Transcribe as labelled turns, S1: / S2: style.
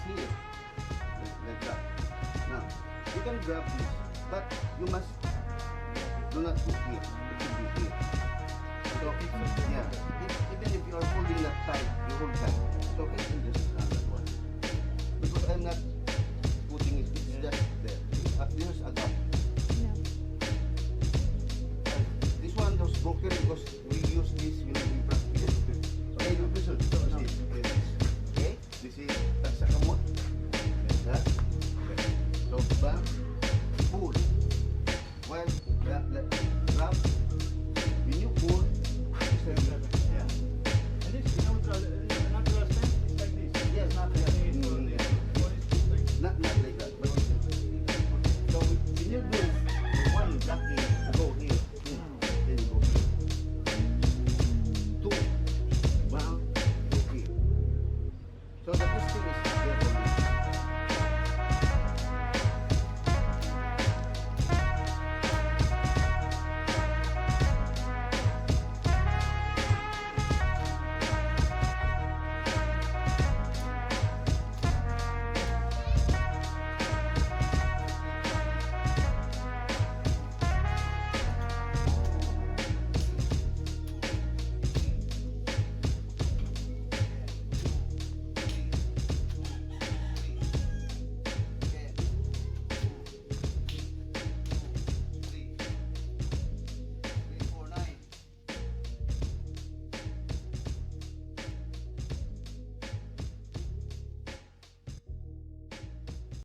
S1: here, like that. Now, you can grab this, but you must do not put here. It should be here. So, yeah, even if you are holding that tight, you hold tight. So, it can just stand that one. Because I'm not putting it, it's just there. This is a gap. This one was broken because we use this, you know, in practice. Okay, no, this is okay. This is taksa kamot. Like that. Okay. So, bam, pull. Well, grab.